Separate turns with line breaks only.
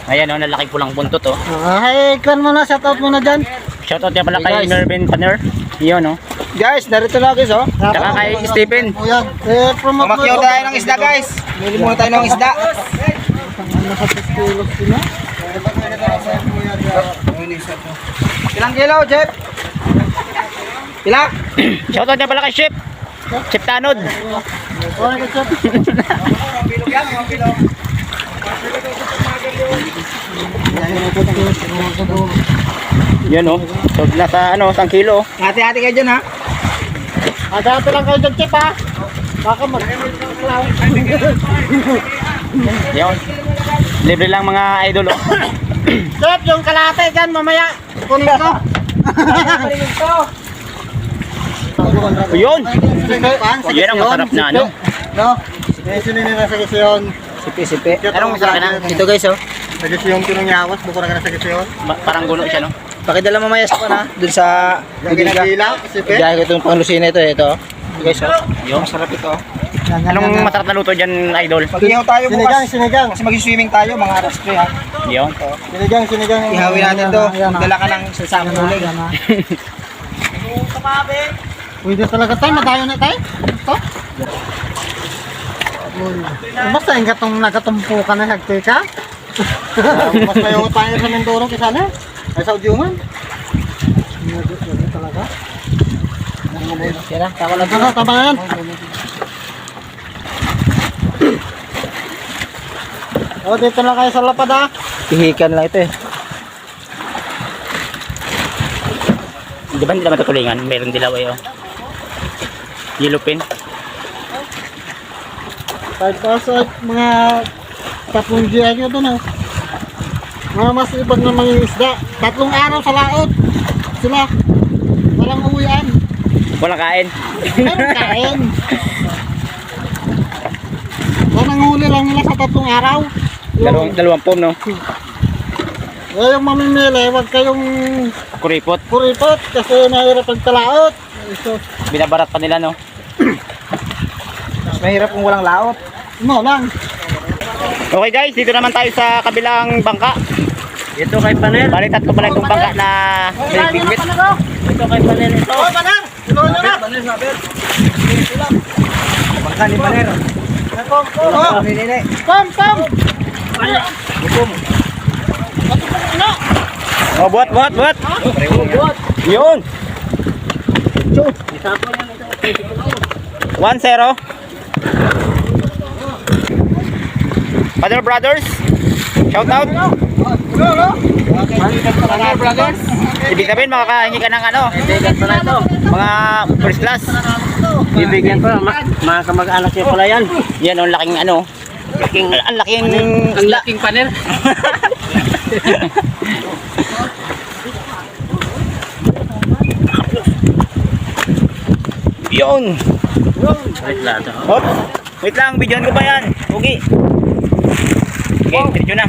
Ayan o, lalaki pulang buntot o.
Hey, kwan mo na, shoutout mo na dyan.
Shoutout niya pala kay Mervin Paner. Yun o.
Guys, narito lang guys, oh.
Tsaka kay Stephen.
Promote mo.
Mamakyaw tayo ng isda, guys. Bili muna tayo ng isda. Ilang kilo, Jeff? Ilang?
Shoutout niya pala kay Chef. Chef Tanod. Yun o. So, nasa ano, 1 kilo.
Hati-hati kayo dyan, ha?
Hati-hati lang kayo dyan, Chip, ha? Baka mag-klaw.
Yun. Libre lang mga idol o.
Chip, yung kalate dyan, mamaya. Kunin ko.
Yun. Yun ang masarap na ano.
No? Sinin nila sa kisyon.
Sipi-sipi. Anong masarap na? Ito guys, oh.
Sa kisyon kinungyawas, bukura ka na sa kisyon.
Parang guno siya no.
Pakidala mamaya sa na dun sa
Ginagila, sipi.
Biyahe ko itong panglusina ito, ito. Guys, oh.
Yun.
Masarap ito.
Anong masarap na luto dyan idol?
Pag-ihaw tayo
Sinigang,
bukas.
sinigang.
Kasi mag-swimming tayo, mga alas 3, ha?
Yun.
Sinigang, sinigang.
Ihawin natin to.
Ayan,
Dala ka ng sasama ulit.
Pwede talaga tayo, madayo na tayo. Ito. Basta yung nagatumpo ka na hagte ka. Mas mayo tayo sa Mindoro kisa na. Ay sa Udyungan. Talaga.
Yan na, tama lang.
Tama na yan. O, dito na kayo sa lapad ha.
Pihikan lang ito, eh.
Di ba hindi naman tutulingan? Meron dilaw eh oh. Yellow pin.
Kahit sa mga 3 GI nyo doon oh. Mga mas ibang na mga isda. 3 araw sa laot. Sila. Walang uwian.
Walang kain.
Meron kain. Walang huli lang nila sa 3 araw.
Dalawang pom no.
Eh, yung mamimili, huwag kayong
Kuripot.
kuripot kasi nahirap pagtalaot. So,
Binabarat pa nila no.
Mas mahirap kung walang laot.
mo lang.
Okay guys, dito naman tayo sa kabilang bangka.
Ito kay Panel.
Bali tatlo pala itong bangka na may bigwit.
Ito kay Panel ito.
Oh, Panang! Tulungan nyo na!
Panel, sabi. Bangka ni Panel.
Oh,
Nini.
pam, pam!
Oh, buat. Yun. 1-0. Father Brothers. Shout out.
Panel Brothers.
Ibig sabihin makakahingi ka ng ano,
Bigan pala ito.
mga first class.
Bibigyan ko mga kamag-anak niya pala yan.
Yan ang laking ano. Ang laking
Laking Panel.
Yun.
Wait lang ito.
Hop. Wait lang, videoan ko pa yan. Okay. Okay, diretso na.